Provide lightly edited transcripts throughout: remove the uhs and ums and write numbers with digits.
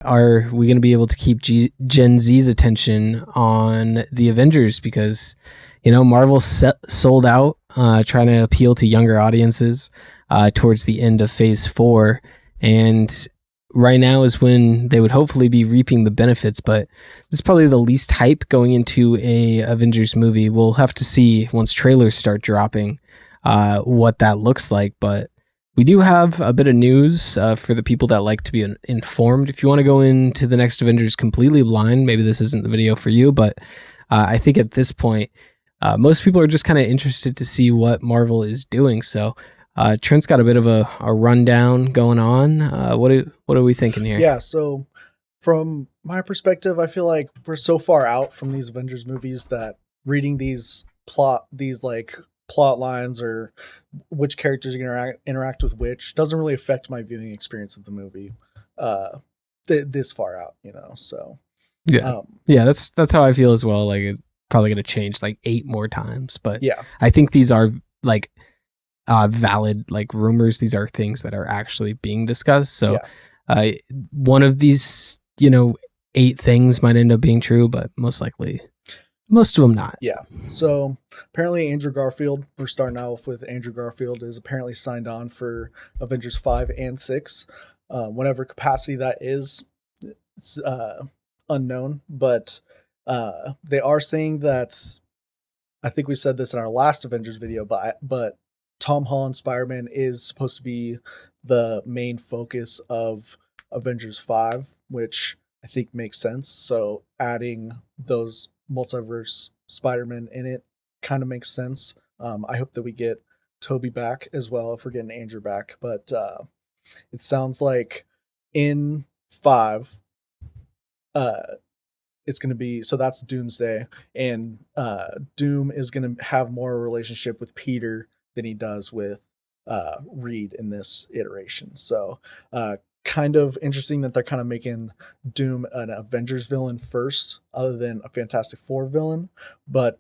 are we going to be able to keep Gen Z's attention on the Avengers? Because, Marvel sold out, trying to appeal to younger audiences towards the end of Phase 4. And right now is when they would hopefully be reaping the benefits, but this is probably the least hype going into a Avengers movie. We'll have to see once trailers start dropping what that looks like, but we do have a bit of news for the people that like to be informed. If you want to go into the next Avengers completely blind, maybe this isn't the video for you, but I think at this point, most people are just kind of interested to see what Marvel is doing. So Trent's got a bit of a rundown going on. What are we thinking here? Yeah, so from my perspective, I feel like we're so far out from these Avengers movies that reading these plot lines or which characters are going to interact with which doesn't really affect my viewing experience of the movie this far out, so yeah, that's how I feel as well. Like, it's probably going to change like 8 more times, but yeah, I think these are like valid like rumors. These are things that are actually being discussed, so one of these 8 things might end up being true, but most likely most of them not. Yeah. So apparently Andrew Garfield, we're starting off with Andrew Garfield, is apparently signed on for Avengers 5 and 6. Whatever capacity that is, it's unknown, but they are saying that, I think we said this in our last Avengers video, but Tom Holland's Spider-Man is supposed to be the main focus of Avengers 5, which I think makes sense. So adding those multiverse Spider-Man in it kind of makes sense. I hope that we get Toby back as well if we're getting Andrew back. But it sounds like in 5, it's going to be, so that's Doomsday, and Doom is going to have more relationship with Peter than he does with Reed in this iteration. So kind of interesting that they're kind of making Doom an Avengers villain first, other than a Fantastic Four villain. But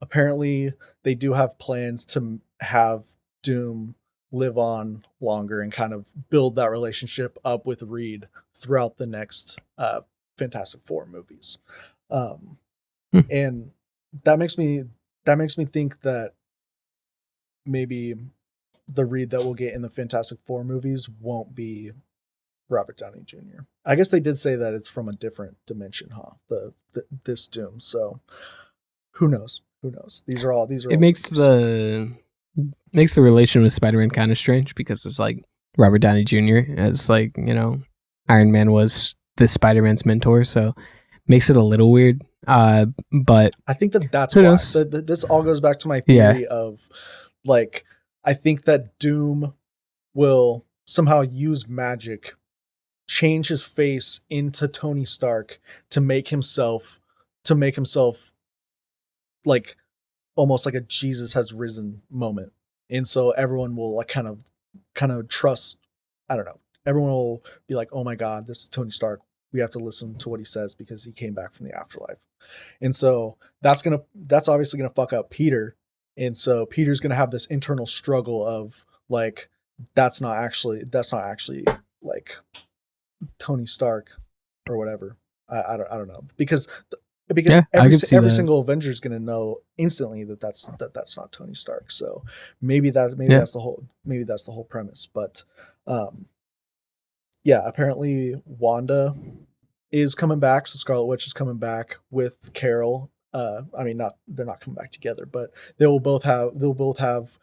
apparently they do have plans to have Doom live on longer and kind of build that relationship up with Reed throughout the next Fantastic Four movies. And that makes me think that maybe the Reed that we'll get in the Fantastic Four movies won't be Robert Downey Jr. I guess they did say that it's from a different dimension, this Doom. So who knows? These are all. It makes the relation with Spider-Man kind of strange, because it's like Robert Downey Jr. as like, Iron Man was this Spider-Man's mentor, so makes it a little weird. But I think that's why. This all goes back to my theory of, like, I think that Doom will somehow use magic, change his face into Tony Stark to make himself like almost like a Jesus has risen moment. And so everyone will like kind of trust, I don't know. Everyone will be like, "Oh my God, this is Tony Stark. We have to listen to what he says because he came back from the afterlife." And so that's obviously gonna fuck up Peter. And so Peter's gonna have this internal struggle of like, that's not actually like Tony Stark or whatever. I don't know, because every single Avenger is gonna know instantly that that's not Tony Stark. So maybe that's the whole premise. But apparently Wanda is coming back, so Scarlet Witch is coming back with Carol. They're not coming back together, but they'll both have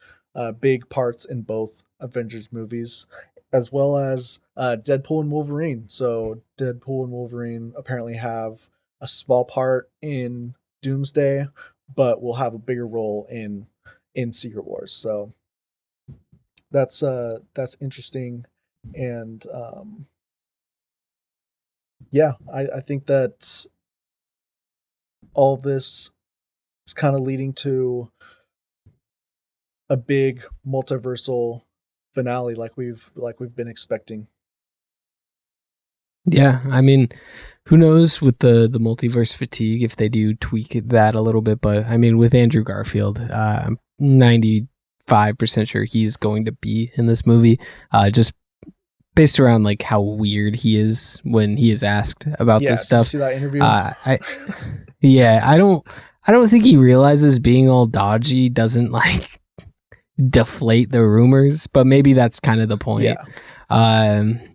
big parts in both Avengers movies, as well as Deadpool and Wolverine. So Deadpool and Wolverine apparently have a small part in Doomsday, but will have a bigger role in Secret Wars. So that's interesting. And I think that all of this is kind of leading to a big multiversal finale like we've been expecting. Yeah, I mean, who knows with the multiverse fatigue if they do tweak that a little bit, but I mean, with Andrew Garfield, I'm 95% sure he's going to be in this movie, just based around like how weird he is when he is asked about this stuff. Did you see that interview? I don't think he realizes being all dodgy doesn't like deflate the rumors, but maybe that's kind of the point.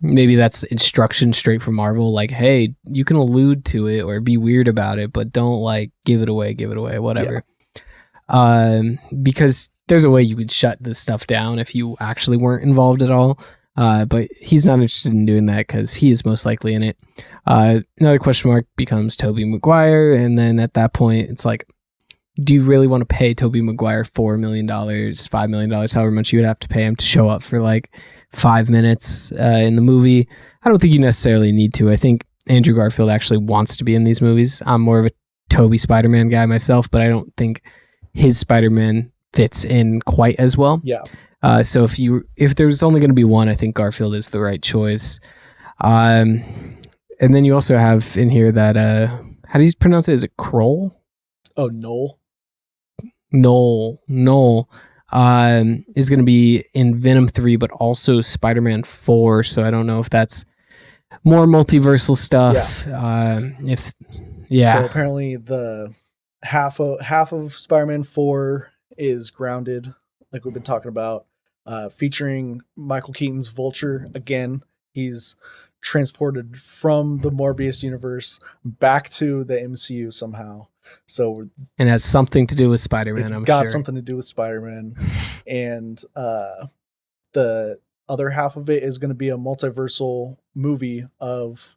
Maybe that's instruction straight from Marvel, like, hey, you can allude to it or be weird about it, but don't like give it away, whatever. Because there's a way you could shut this stuff down if you actually weren't involved at all. But he's not interested in doing that because he is most likely in it. Another question mark becomes Tobey Maguire, and then at that point, it's like, do you really want to pay Tobey Maguire $4 million, $5 million, however much you would have to pay him to show up for like 5 minutes in the movie? I don't think you necessarily need to. I think Andrew Garfield actually wants to be in these movies. I'm more of a Tobey Spider-Man guy myself, but I don't think his Spider-Man fits in quite as well. So if there's only going to be one, I think Garfield is the right choice. And then you also have in here that how do you pronounce it? Is it Kroll? Oh, Noel. Noel is going to be in Venom 3, but also Spider-Man 4. So I don't know if that's more multiversal stuff. So apparently the half of Spider-Man 4 is grounded, like we've been talking about, featuring Michael Keaton's Vulture again. He's transported from the Morbius universe back to the MCU somehow. So and has something to do with Spider-Man. It's got something to do with Spider-Man. And the other half of it is going to be a multiversal movie of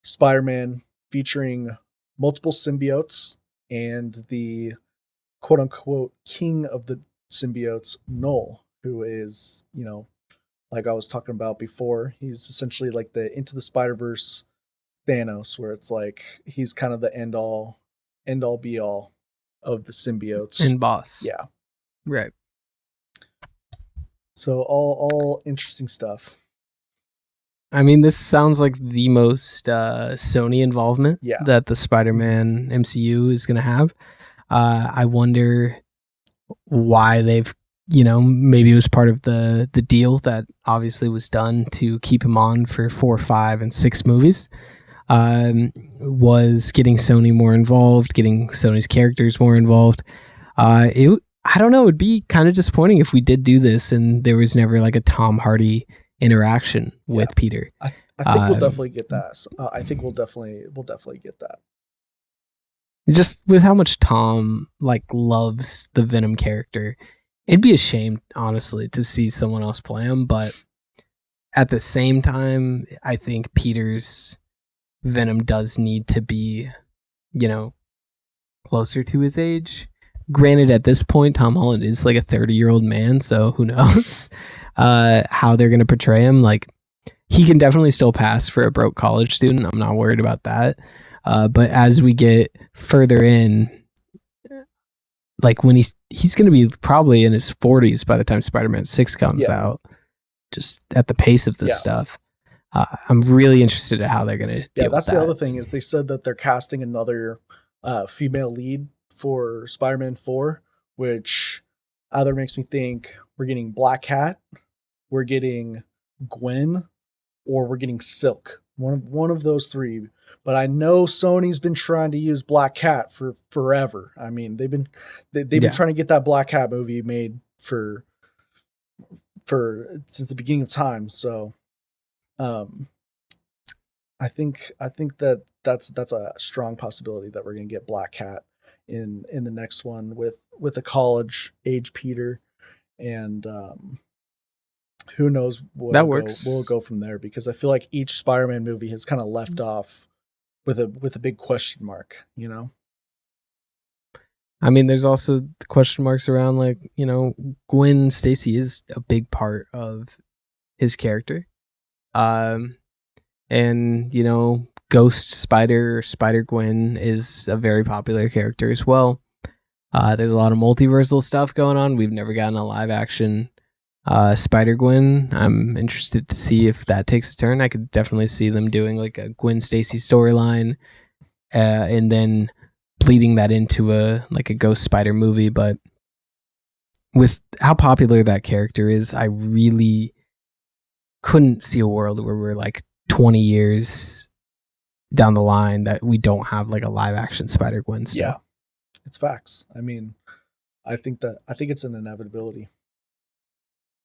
Spider-Man featuring multiple symbiotes and the quote unquote king of the symbiotes, Noel, who is, like I was talking about before, he's essentially like the Into the Spider-Verse Thanos, where it's like he's kind of the end all be all of the symbiotes and boss. Yeah, right. So all interesting stuff. I mean, this sounds like the most Sony involvement that the Spider-Man MCU is going to have. I wonder why they've, maybe it was part of the deal that obviously was done to keep him on for 4, 5, and 6 movies. Was getting Sony more involved, getting Sony's characters more involved. I don't know, it'd be kind of disappointing if we did do this and there was never like a Tom Hardy interaction with Peter. I think we'll definitely get that. I think we'll definitely get that. Just with how much Tom like loves the Venom character, it'd be a shame, honestly, to see someone else play him. But at the same time, I think Peter's Venom does need to be, closer to his age. Granted, at this point, Tom Holland is like a 30-year-old man, so who knows how they're going to portray him. Like, he can definitely still pass for a broke college student. I'm not worried about that. But as we get further in, like when he's going to be probably in his 40s by the time Spider-Man 6 comes out, just at the pace of this stuff. I'm really interested in how they're going to deal with that. That's the other thing is they said that they're casting another female lead for Spider-Man 4, which either makes me think we're getting Black Cat, we're getting Gwen, or we're getting Silk. One of those three. But I know Sony's been trying to use Black Cat for forever. I mean, they've been trying to get that Black Cat movie made for since the beginning of time. So, I think that's a strong possibility that we're going to get Black Cat in the next one with a college age Peter, and who knows what that works. We'll go from there, because I feel like each Spider-Man movie has kind of left off with a big question mark, I mean, there's also the question marks around, like, Gwen Stacy is a big part of his character. And, Ghost Spider or Spider-Gwen is a very popular character as well. There's a lot of multiversal stuff going on. We've never gotten a live action Spider-Gwen. I'm interested to see if that takes a turn. I could definitely see them doing like a Gwen Stacy storyline, and then bleeding that into a Ghost Spider movie. But with how popular that character is, I really couldn't see a world where we're like 20 years down the line that we don't have like a live action Spider-Gwen still. Yeah, it's facts. I mean, I think it's an inevitability.